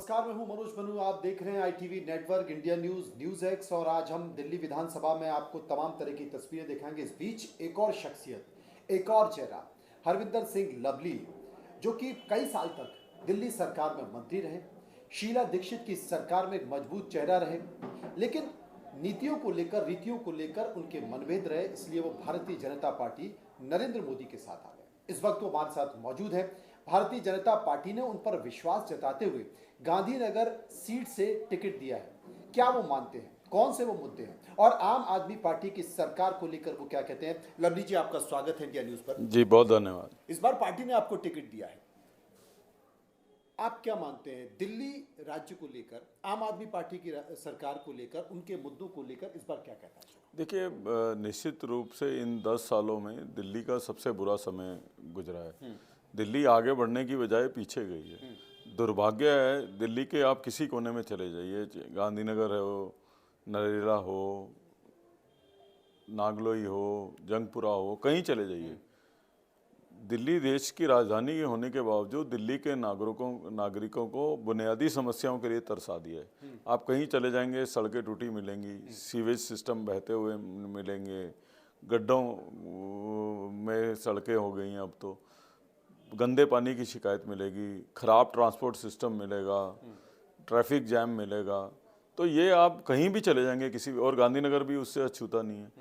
नमस्कार, मैं हूं मनोज मनु। आप देख रहे हैं ITV network, India news, news x. और आज हम दिल्ली विधानसभा में आपको तमाम तरह की तस्वीरें दिखाएंगे। इस बीच एक और शख्सियत, एक और चेहरा, हरविंदर सिंह लवली, जो कि कई साल तक दिल्ली सरकार में मंत्री रहे, शीला दीक्षित की सरकार में एक मजबूत चेहरा रहे, लेकिन नीतियों को लेकर, रीतियों को लेकर उनके मनभेद रहे, इसलिए वो भारतीय जनता पार्टी नरेंद्र मोदी के साथ आ गए। इस वक्त वो हमारे साथ मौजूद है। भारतीय जनता पार्टी ने उन पर विश्वास जताते हुए गांधीनगर सीट से टिकट दिया है। क्या वो मानते हैं, कौन से वो मुद्दे हैं, और आम आदमी पार्टी की सरकार को लेकर वो क्या कहते हैं? लवली जी, आपका स्वागत है इंडिया न्यूज पर। जी, बहुत धन्यवाद। इस बार पार्टी ने आपको टिकट दिया है, आप क्या मानते हैं दिल्ली राज्य को लेकर, आम आदमी पार्टी की सरकार को लेकर, उनके मुद्दों को लेकर इस बार क्या कहना है? देखिए, निश्चित रूप से इन 10 सालों में दिल्ली का सबसे बुरा समय गुजरा है। दिल्ली आगे बढ़ने की बजाय पीछे गई है। दुर्भाग्य है, दिल्ली के आप किसी कोने में चले जाइए, गांधीनगर हो, नरेला हो, नागलोई हो, जंगपुरा हो, कहीं चले जाइए, दिल्ली देश की राजधानी होने के बावजूद दिल्ली के नागरिकों को बुनियादी समस्याओं के लिए तरसा दिया है। आप कहीं चले जाएंगे, सड़कें टूटी मिलेंगी, सीवेज सिस्टम बहते हुए मिलेंगे, गड्ढों में सड़कें हो गई हैं, अब तो गंदे पानी की शिकायत मिलेगी, ख़राब ट्रांसपोर्ट सिस्टम मिलेगा, ट्रैफिक जैम मिलेगा। तो ये आप कहीं भी चले जाएंगे किसी भी, और गांधीनगर भी उससे अछूता नहीं है।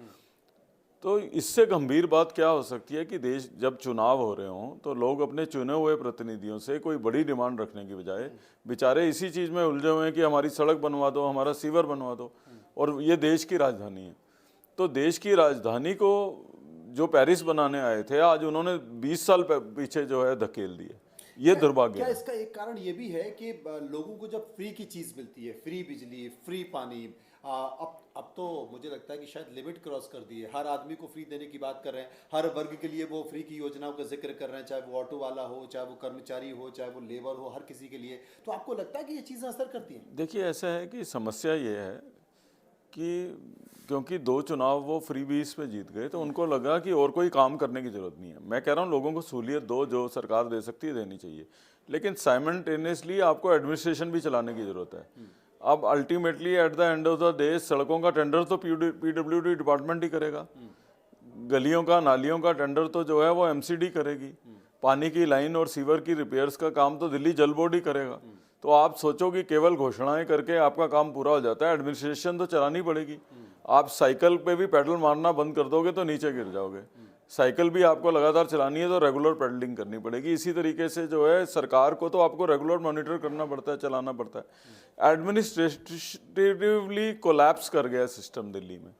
तो इससे गंभीर बात क्या हो सकती है कि देश जब चुनाव हो रहे हों तो लोग अपने चुने हुए प्रतिनिधियों से कोई बड़ी डिमांड रखने की बजाय बेचारे इसी चीज़ में उलझे हुए हैं कि हमारी सड़क बनवा दो, हमारा सीवर बनवा दो, और ये देश की राजधानी है। तो देश की राजधानी को जो पेरिस बनाने आए थे, आज उन्होंने 20 साल पीछे जो है धकेल दिए। ये दुर्भाग्य क्या है। इसका एक कारण ये भी है कि लोगों को जब फ्री की चीज मिलती है, फ्री बिजली, फ्री पानी, अब तो मुझे लगता है कि शायद लिमिट क्रॉस कर दी है। हर आदमी को फ्री देने की बात कर रहे हैं, हर वर्ग के लिए वो फ्री की योजनाओं का जिक्र कर रहे हैं, चाहे वो ऑटो वाला हो, चाहे वो कर्मचारी हो, चाहे वो लेबर हो, हर किसी के लिए। तो आपको लगता है कि ये चीज़ें असर करती हैं? देखिए, ऐसा है कि समस्या ये है कि क्योंकि 2 चुनाव वो फ्री बीस पे जीत गए, तो उनको लगा कि और कोई काम करने की जरूरत नहीं है। मैं कह रहा हूँ लोगों को सहूलियत दो, जो सरकार दे सकती है देनी चाहिए, लेकिन साइमल्टेनियसली आपको एडमिनिस्ट्रेशन भी चलाने की जरूरत है। अब ultimately at the end of the day सड़कों का टेंडर तो पीडब्ल्यूडी डिपार्टमेंट ही करेगा, गलियों का, नालियों का टेंडर तो जो है वो एमसीडी करेगी, पानी की लाइन और सीवर की रिपेयर्स का काम तो दिल्ली जल बोर्ड ही करेगा। तो आप सोचो कि केवल घोषणाएं करके आपका काम पूरा हो जाता है, एडमिनिस्ट्रेशन तो चलानी पड़ेगी। आप साइकिल पे भी पेडल मारना बंद कर दोगे तो नीचे गिर जाओगे। साइकिल भी आपको लगातार चलानी है तो रेगुलर पेडलिंग करनी पड़ेगी। इसी तरीके से जो है सरकार को तो आपको रेगुलर मॉनिटर करना पड़ता है, चलाना पड़ता है। एडमिनिस्ट्रेटिवली कोलैप्स कर गया सिस्टम दिल्ली में।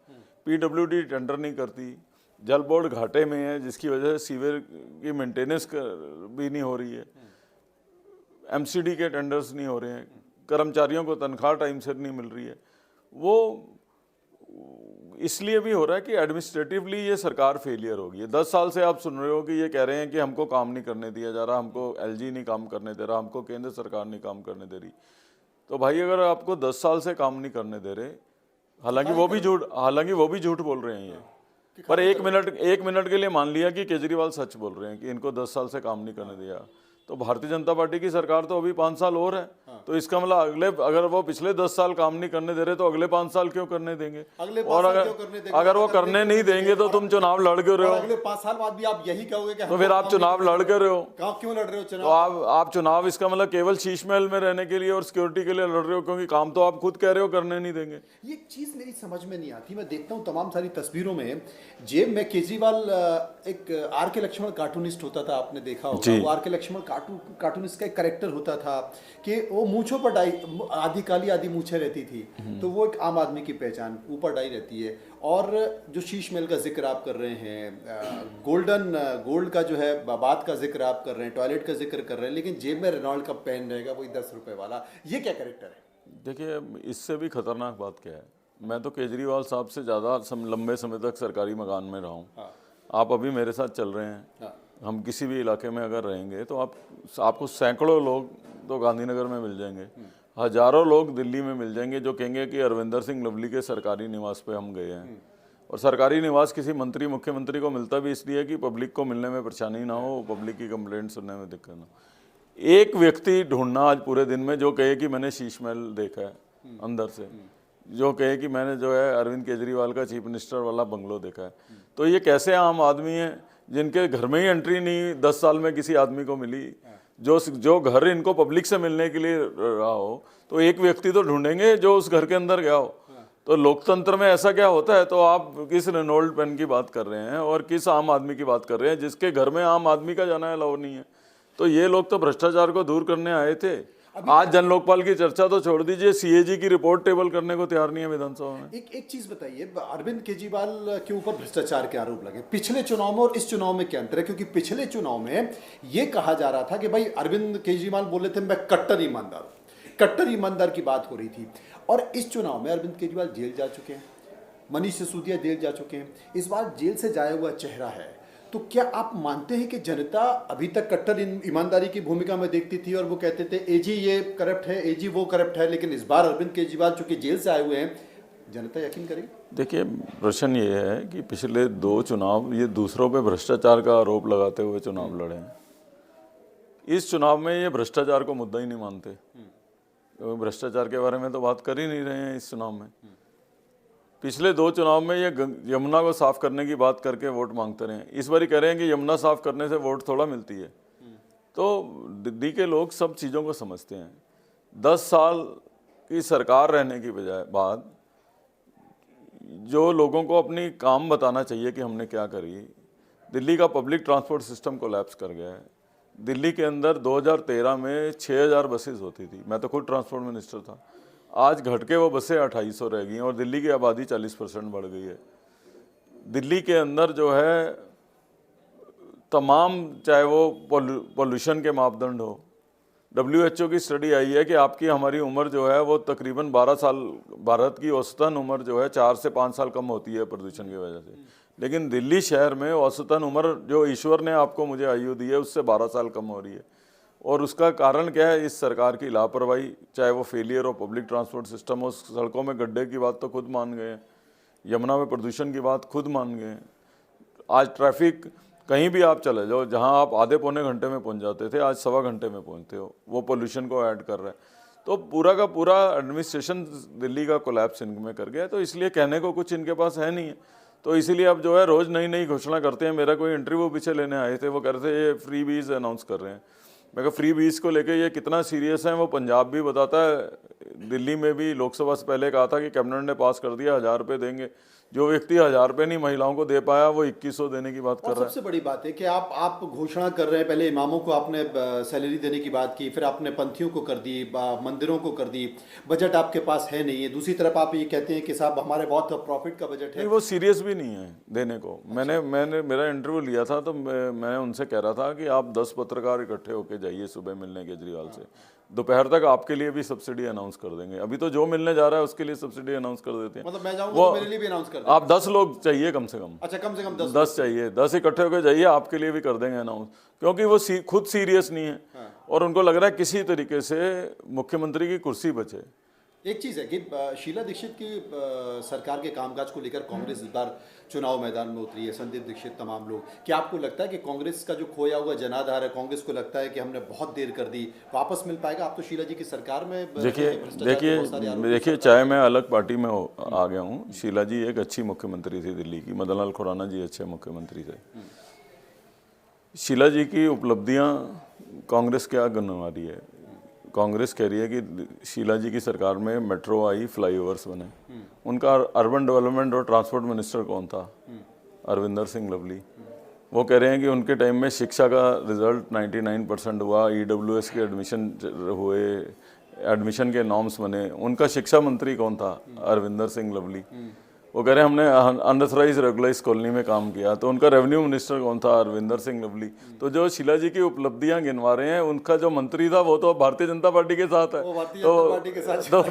पीडब्ल्यूडी टेंडर नहीं करती, जल बोर्ड घाटे में है, जिसकी वजह से सीवर की मेंटेनेंस भी नहीं हो रही है, एमसीडी के टेंडर्स नहीं हो रहे हैं, कर्मचारियों को तनख्वाह टाइम से नहीं मिल रही है। वो इसलिए भी हो रहा है कि एडमिनिस्ट्रेटिवली ये सरकार फेलियर होगी। 10 साल से आप सुन रहे हो कि ये कह रहे हैं कि हमको काम नहीं करने दिया जा रहा, हमको एलजी नहीं काम करने दे रहा, हमको केंद्र सरकार नहीं काम करने दे रही। तो भाई, अगर आपको 10 साल से काम नहीं करने दे रहे, हालांकि वो भी झूठ बोल रहे हैं ये, पर एक मिनट के लिए मान लिया कि केजरीवाल सच बोल रहे हैं कि इनको 10 साल से काम नहीं करने दिया, तो भारतीय जनता पार्टी की सरकार तो अभी 5 साल और है। तो इसका मतलब अगर वो पिछले 10 साल काम नहीं करने दे रहे तो अगले 5 साल क्यों करने देंगे? और अगर वो करने नहीं देंगे तो तुम चुनाव लड़ क्यों रहे हो? अगले 5 साल बाद भी आप यही कहोगे कि तो फिर आप चुनाव लड़ क्यों रहे हो? क्यों लड़ रहे हो चुनाव? तो आप चुनाव, इसका मतलब केवल शीश महल में रहने के लिए और सिक्योरिटी के लिए लड़ रहे हो, क्योंकि काम तो आप खुद कह रहे हो करने नहीं देंगे। ये चीज मेरी समझ में नहीं आती। मैं देखता हूँ तमाम सारी तस्वीरों में जेब में केजरीवाल, एक आर के लक्ष्मण कार्टूनिस्ट होता था, आपने देखा होगा, वो आर के लक्ष्मण कार्टूनिस्ट का एक कैरेक्टर होता था कि वो मूंछों पर डाई, आधी काली आधी मूछें रहती थी, तो वो एक आम आदमी की पहचान, ऊपर डाई रहती है। और जो शीश महल का जिक्र आप कर रहे हैं, गोल्ड का जो है बात का जिक्र आप कर रहे हैं, टॉयलेट का जिक्र कर रहे हैं, लेकिन जेब में रेनॉल्ड का पेन रहेगा, वही 10 रुपए वाला। ये क्या कैरेक्टर है? देखिए, इससे भी खतरनाक बात क्या है, मैं तो केजरीवाल साहब से ज़्यादा लंबे समय तक सरकारी मकान में रहा हूँ। आप अभी मेरे साथ चल रहे हैं, हम किसी भी इलाके में अगर रहेंगे तो आपको सैकड़ों लोग तो गांधीनगर में मिल जाएंगे, हजारों लोग दिल्ली में मिल जाएंगे जो कहेंगे कि हरविंदर सिंह लवली के सरकारी निवास पे हम गए हैं। और सरकारी निवास किसी मंत्री, मुख्यमंत्री को मिलता भी इसलिए कि पब्लिक को मिलने में परेशानी ना हो, पब्लिक की कंप्लेंट सुनने में दिक्कत ना हो। एक व्यक्ति ढूंढना आज पूरे दिन में जो कहे कि मैंने शीश महल देखा है अंदर से, जो कहे कि मैंने जो है अरविंद केजरीवाल का चीफ मिनिस्टर वाला बंगलो देखा है, तो ये कैसे आम आदमी है जिनके घर में ही एंट्री नहीं 10 साल में किसी आदमी को मिली, जो घर इनको पब्लिक से मिलने के लिए रहा हो, तो एक व्यक्ति तो ढूंढेंगे जो उस घर के अंदर गया हो। तो लोकतंत्र में ऐसा क्या होता है? तो आप किस रेनॉल्ड पेन की बात कर रहे हैं और किस आम आदमी की बात कर रहे हैं जिसके घर में आम आदमी का जाना अलाउ नहीं है? तो ये लोग तो भ्रष्टाचार को दूर करने आए थे। आज जन लोकपाल की चर्चा तो छोड़ दीजिए, सीएजी की रिपोर्ट टेबल करने को तैयार नहीं है विधानसभा में। एक चीज बताइए, अरविंद केजरीवाल के ऊपर भ्रष्टाचार के आरोप लगे, पिछले चुनाव में और इस चुनाव में क्या अंतर है? क्योंकि पिछले चुनाव में ये कहा जा रहा था कि भाई अरविंद केजरीवाल बोले थे मैं कट्टर ईमानदार की बात हो रही थी, और इस चुनाव में अरविंद केजरीवाल जेल जा चुके हैं, मनीष सिसोदिया जेल जा चुके हैं, इस बार जेल से जाया हुआ चेहरा है। तो क्या आप मानते हैं कि जनता अभी तक कट्टर ईमानदारी की भूमिका में देखती थी और वो कहते थे एजी ये करप्ट है, एजी वो करप्ट है, लेकिन इस बार अरविंद केजरीवाल चूंकि जेल से आए हुए हैं, जनता यकीन करेगी? देखिए, प्रश्न ये है कि पिछले 2 चुनाव ये दूसरों पे भ्रष्टाचार का आरोप लगाते हुए चुनाव लड़े हैं। इस चुनाव में ये भ्रष्टाचार को मुद्दा ही नहीं मानते, भ्रष्टाचार के बारे में तो बात कर ही नहीं रहे हैं इस चुनाव में। पिछले 2 चुनाव में ये यमुना को साफ करने की बात करके वोट मांगते रहे, इस बार कह रहे हैं कि यमुना साफ करने से वोट थोड़ा मिलती है। तो दिल्ली के लोग सब चीज़ों को समझते हैं। 10 साल की सरकार रहने की बजाय बाद जो लोगों को अपनी काम बताना चाहिए कि हमने क्या करी, दिल्ली का पब्लिक ट्रांसपोर्ट सिस्टम कोलैप्स कर गया है। दिल्ली के अंदर 2013 में 6000 बसेस होती थी, मैं तो खुद ट्रांसपोर्ट मिनिस्टर था। आज घट के वो बसें 2800 रह गई हैं और दिल्ली की आबादी 40% बढ़ गई है। दिल्ली के अंदर जो है तमाम, चाहे वो पोल्यूशन के मापदंड हो, WHO की स्टडी आई है कि आपकी हमारी उम्र जो है वो तकरीबन 12 साल, भारत की औसतन उम्र जो है 4 से 5 साल कम होती है प्रदूषण की वजह से, लेकिन दिल्ली शहर में औसतन उम्र जो ईश्वर ने आपको मुझे आयु दी है उससे 12 साल कम हो रही है। और उसका कारण क्या है? इस सरकार की लापरवाही, चाहे वो फेलियर हो पब्लिक ट्रांसपोर्ट सिस्टम हो, सड़कों में गड्ढे की बात तो खुद मान गए, यमुना में प्रदूषण की बात खुद मान गए। आज ट्रैफिक कहीं भी आप चले जाओ, जहां आप आधे पौने घंटे में पहुंच जाते थे, आज 1.25 घंटे में पहुंचते हो, वो पोल्यूशन को ऐड कर रहा है। तो पूरा का पूरा एडमिनिस्ट्रेशन दिल्ली का कोलैप्स इनमें कर गया, तो इसलिए कहने को कुछ इनके पास है नहीं है। तो इसीलिए अब जो है रोज़ नई नई घोषणा करते हैं। मेरा कोई इंटरव्यू पीछे लेने आए थे, वो कह रहे थे ये फ्री बीज अनाउंस कर रहे हैं। मैं कहा फ्री बीज को लेके ये कितना सीरियस है वो पंजाब भी बताता है। दिल्ली में भी लोकसभा से पहले कहा था कि कैबिनेट ने पास कर दिया 1000 रुपये देंगे। जो व्यक्ति 1000 रुपये नहीं महिलाओं को दे पाया वो 2100 देने की बात कर रहा है। सबसे बड़ी बात है कि आप घोषणा कर रहे हैं, पहले इमामों को आपने सैलरी देने की बात की, फिर आपने पंथियों को कर दी, मंदिरों को कर दी, बजट आपके पास है नहीं है। दूसरी तरफ आप ये कहते हैं कि साहब हमारे बहुत प्रॉफिट का बजट है। वो सीरियस भी नहीं है देने को। मैंने मेरा इंटरव्यू लिया था तो मैं उनसे कह रहा था कि आप 10 पत्रकार इकट्ठे होके जाइए सुबह मिलने केजरीवाल से, दोपहर तक आपके लिए भी सब्सिडी अनाउंस कर देंगे। अभी तो जो मिलने जा रहा है उसके लिए सब्सिडी अनाउंस कर देते हैं। मतलब मैं जाऊंगा तो मेरे लिए भी अनाउंस कर देंगे। आप 10 लोग चाहिए कम से कम। अच्छा, कम से कम 10 चाहिए, 10 इकट्ठे होकर जाइए, आपके लिए भी कर देंगे अनाउंस। क्योंकि वो खुद सीरियस नहीं है। और उनको लग रहा है किसी तरीके से मुख्यमंत्री की कुर्सी बचे। एक चीज़ है कि शीला दीक्षित की सरकार के कामकाज को लेकर कांग्रेस इस बार चुनाव मैदान में उतरी है, संदीप दीक्षित तमाम लोग। क्या आपको लगता है कि कांग्रेस का जो खोया हुआ जनाधार है, कांग्रेस को लगता है कि हमने बहुत देर कर दी, वापस मिल पाएगा? आप तो शीला जी की सरकार में देखिए चाहे मैं अलग पार्टी में आ गया हूँ, शीला जी एक अच्छी मुख्यमंत्री थी दिल्ली की, मदन लाल खुराना जी अच्छे मुख्यमंत्री थे। शीला जी की उपलब्धियाँ कांग्रेस क्या गिनवा रही है? कांग्रेस कह रही है कि शीला जी की सरकार में मेट्रो आई, फ्लाईओवर्स बने। उनका अर्बन डेवलपमेंट और ट्रांसपोर्ट मिनिस्टर कौन था? अरविंदर सिंह लवली। वो कह रहे हैं कि उनके टाइम में शिक्षा का रिजल्ट 99% हुआ, EWS के एडमिशन हुए, एडमिशन के नॉर्म्स बने। उनका शिक्षा मंत्री कौन था? अरविंदर सिंह लवली। वो कह रहे हैं हमने अनऑथराइज रेगुलाइज कॉलोनी में काम किया। तो उनका रेवेन्यू मिनिस्टर कौन था? अरविंदर सिंह लवली। तो जो शीला जी की उपलब्धियां गिनवा रहे हैं, उनका जो मंत्री था वो तो भारतीय जनता पार्टी के साथ है।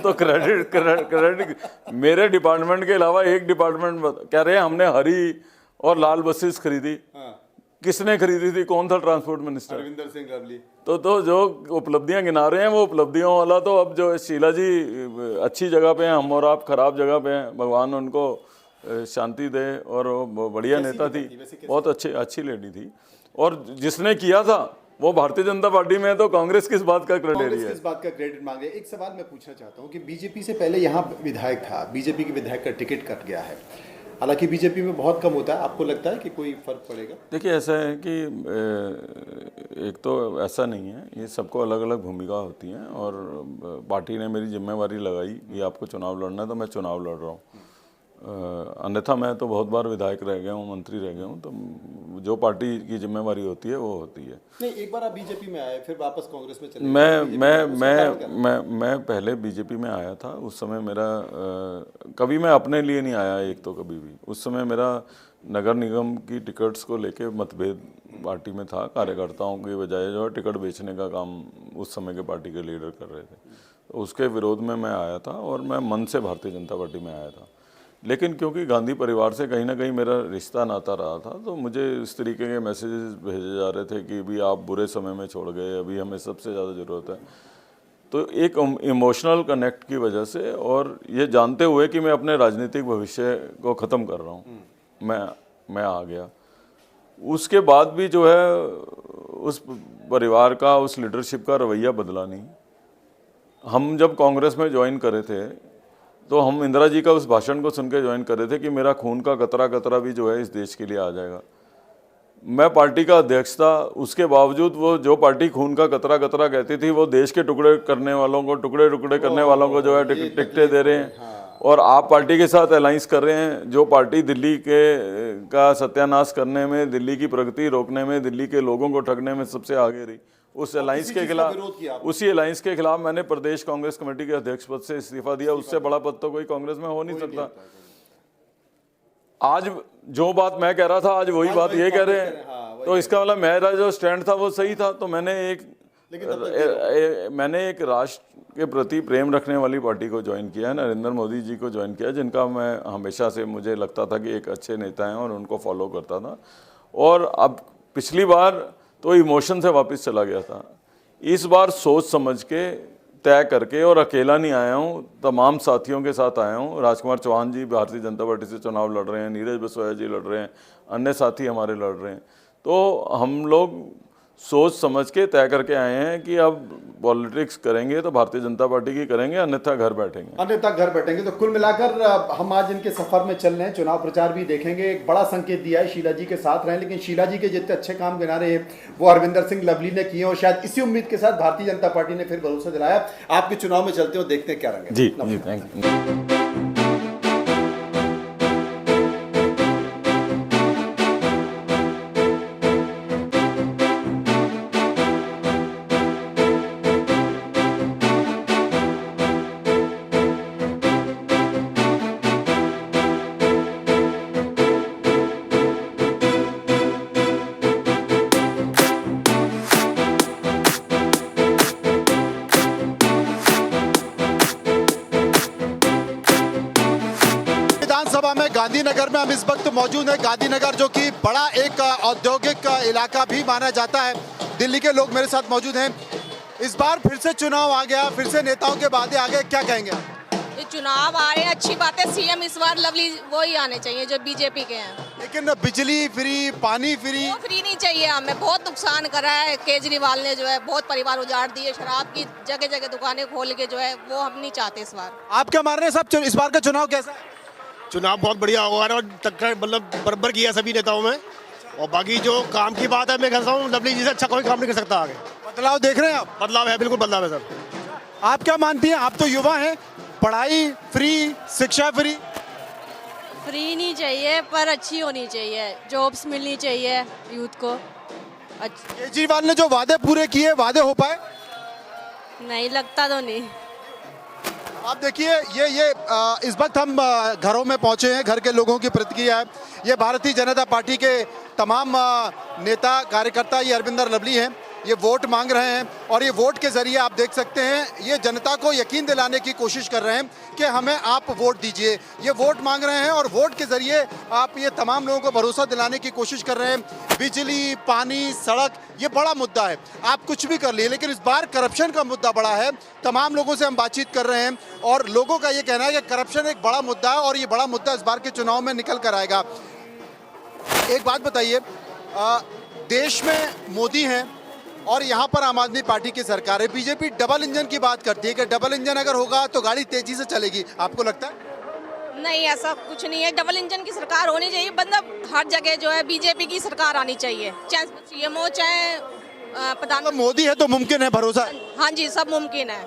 तो क्रेडिट मेरे डिपार्टमेंट के अलावा एक डिपार्टमेंट कह रहे हैं हमने हरी और लाल बसेस खरीदी। किसने खरीदी थी? कौन था ट्रांसपोर्ट मिनिस्टर? अरविंदर सिंह लवली। तो जो उपलब्धियां गिना रहे हैं वो उपलब्धियों वाला, तो अब जो शीला जी अच्छी जगह पे हैं, हम और आप खराब जगह पे हैं। भगवान उनको शांति दे। और वो बढ़िया नेता थी, बहुत अच्छी लेडी थी। और जिसने किया था वो भारतीय जनता पार्टी में है तो कांग्रेस किस बात का क्रेडिट कांग्रेस है? किस बात का क्रेडिट मांग रहे हैं? एक सवाल मैं पूछना चाहता हूं कि बीजेपी से पहले यहाँ विधायक था, बीजेपी के विधायक का टिकट कट गया है, हालांकि बीजेपी में बहुत कम होता है, आपको लगता है कि कोई फर्क पड़ेगा? देखिए ऐसा है कि एक तो ऐसा नहीं है, ये सबको अलग अलग भूमिका होती हैं और पार्टी ने मेरी जिम्मेवारी लगाई कि आपको चुनाव लड़ना है तो मैं चुनाव लड़ रहा हूँ। अन्यथा मैं तो बहुत बार विधायक रह गया हूँ, मंत्री रह गया हूँ, तो जो पार्टी की जिम्मेवारी होती है वो होती है। नहीं, एक बार आप बीजेपी में आए फिर वापस कांग्रेस में चले मैं पहले बीजेपी में आया था। उस समय मेरा कभी मैं अपने लिए नहीं आया, एक तो कभी भी। उस समय मेरा नगर निगम की टिकट्स को लेके मतभेद पार्टी में था। कार्यकर्ताओं की बजाय जो है टिकट बेचने का काम उस समय के पार्टी के लीडर कर रहे थे, तो उसके विरोध में मैं आया था और मैं मन से भारतीय जनता पार्टी में आया था। लेकिन क्योंकि गांधी परिवार से कहीं ना कहीं मेरा रिश्ता नाता रहा था, तो मुझे इस तरीके के मैसेजेस भेजे जा रहे थे कि भी आप बुरे समय में छोड़ गए, अभी हमें सबसे ज़्यादा ज़रूरत है। तो एक इमोशनल कनेक्ट की वजह से और ये जानते हुए कि मैं अपने राजनीतिक भविष्य को ख़त्म कर रहा हूँ, मैं आ गया। उसके बाद भी जो है उस परिवार का, उस लीडरशिप का रवैया बदला नहीं। हम जब कांग्रेस में ज्वाइन करे थे तो हम इंदिरा जी का उस भाषण को सुन के ज्वाइन कर रहे थे कि मेरा खून का कतरा कतरा भी जो है इस देश के लिए आ जाएगा। मैं पार्टी का अध्यक्ष था, उसके बावजूद वो जो पार्टी खून का कतरा कतरा कहती थी, वो देश के टुकड़े करने वालों को, टुकड़े टुकड़े करने वालों को जो है टिकटें दे रहे हैं। और आप पार्टी के साथ अलाइंस कर रहे हैं, जो पार्टी दिल्ली का सत्यानाश करने में, दिल्ली की प्रगति रोकने में, दिल्ली के लोगों को ठगने में सबसे आगे रही। उस अलायंस के खिलाफ, उसी अलायंस के खिलाफ मैंने प्रदेश कांग्रेस कमेटी के अध्यक्ष पद से इस्तीफा दिया। उससे बड़ा पद तो कोई कांग्रेस में हो नहीं सकता। आज जो बात मैं कह रहा था, आज वही बात ये कह रहे हैं, तो इसका मतलब मेरा जो स्टैंड था वो सही था। तो मैंने एक राष्ट्र के प्रति प्रेम रखने वाली पार्टी को ज्वाइन किया है, नरेंद्र मोदी जी को ज्वाइन किया, जिनका मैं हमेशा से मुझे लगता था कि एक अच्छे नेता हैं और उनको फॉलो करता था। और अब पिछली बार तो इमोशन से वापस चला गया था, इस बार सोच समझ के तय करके, और अकेला नहीं आया हूँ, तमाम साथियों के साथ आया हूँ। राजकुमार चौहान जी भारतीय जनता पार्टी से चुनाव लड़ रहे हैं, नीरज बसोया जी लड़ रहे हैं, अन्य साथी हमारे लड़ रहे हैं। तो हम लोग सोच समझ के तय करके आए हैं कि अब पॉलिटिक्स करेंगे तो भारतीय जनता पार्टी की करेंगे, अन्यथा घर बैठेंगे। तो कुल मिलाकर हम आज इनके सफर में चल रहे हैं, चुनाव प्रचार भी देखेंगे। एक बड़ा संकेत दिया है, शीला जी के साथ रहे, लेकिन शीला जी के जितने अच्छे काम गिनारे वो हरविंदर सिंह लवली ने किए और शायद इसी उम्मीद के साथ भारतीय जनता पार्टी ने फिर भरोसा दिलाया। आपके चुनाव में चलते हो, देखते हैं क्या रंग है। जी थैंक यू। विधानसभा में गांधीनगर में हम इस वक्त मौजूद हैं। गांधीनगर जो कि बड़ा एक औद्योगिक इलाका भी माना जाता है। दिल्ली के लोग मेरे साथ मौजूद हैं। इस बार फिर से चुनाव आ गया, फिर से नेताओं के वादे आ गए, क्या कहेंगे? ये चुनाव आ रहे हैं, अच्छी बात है। सीएम इस बार लवली वो ही आने चाहिए जो बीजेपी के हैं। लेकिन बिजली फ्री, पानी फ्री, वो फ्री नहीं चाहिए हमें। बहुत नुकसान करा है केजरीवाल ने, जो है बहुत परिवार उजाड़ दिए, शराब की जगह जगह दुकानें खोल के, जो है वो हम नहीं चाहते इस बार। आप क्या मान रहे हैं साहब, इस बार का चुनाव कैसा है? चुनाव बहुत बढ़िया होगा और टक्कर मतलब बराबर किया सभी नेताओं में। और बाकी जो काम की बात है, मैं कहता हूँ लवली जी से अच्छा कोई काम नहीं कर सकता आगे। बदलाव देख रहे हैं आप? बदलाव है, बिल्कुल बदलाव है सर। आप क्या मानती हैं? आप तो युवा हैं, पढ़ाई फ्री, शिक्षा फ्री। फ्री नहीं चाहिए पर अच्छी होनी चाहिए, जॉब्स मिलनी चाहिए यूथ को। केजरीवाल ने जो वादे पूरे किए, वादे हो पाए? नहीं लगता तो नहीं। आप देखिए, ये इस वक्त हम घरों में पहुंचे हैं, घर के लोगों की प्रतिक्रिया है। ये भारतीय जनता पार्टी के तमाम नेता कार्यकर्ता, ये हरविंदर लवली हैं, ये वोट मांग रहे हैं और ये वोट के जरिए आप देख सकते हैं, ये जनता को यकीन दिलाने की कोशिश कर रहे हैं कि हमें आप वोट दीजिए। ये वोट मांग रहे हैं और वोट के जरिए आप ये तमाम लोगों को भरोसा दिलाने की कोशिश कर रहे हैं। बिजली, पानी, सड़क, ये बड़ा मुद्दा है, आप कुछ भी कर लिए, लेकिन इस बार करप्शन का मुद्दा बड़ा है। तमाम लोगों से हम बातचीत कर रहे हैं और लोगों का ये कहना है कि करप्शन एक बड़ा मुद्दा है और ये बड़ा मुद्दा इस बार के चुनाव में निकल कर आएगा। एक बात बताइए, देश में मोदी हैं, और यहाँ पर आम आदमी पार्टी की सरकार है, बीजेपी डबल इंजन की बात करती है कि डबल इंजन अगर होगा तो गाड़ी तेजी से चलेगी, आपको लगता है? नहीं, ऐसा कुछ नहीं है। डबल इंजन की सरकार होनी चाहिए, मतलब हर जगह जो है बीजेपी की सरकार आनी चाहिए, चाहे सीएम हो चाहे प्रधान। मोदी है तो मुमकिन है, भरोसा है? हाँ जी, सब मुमकिन है।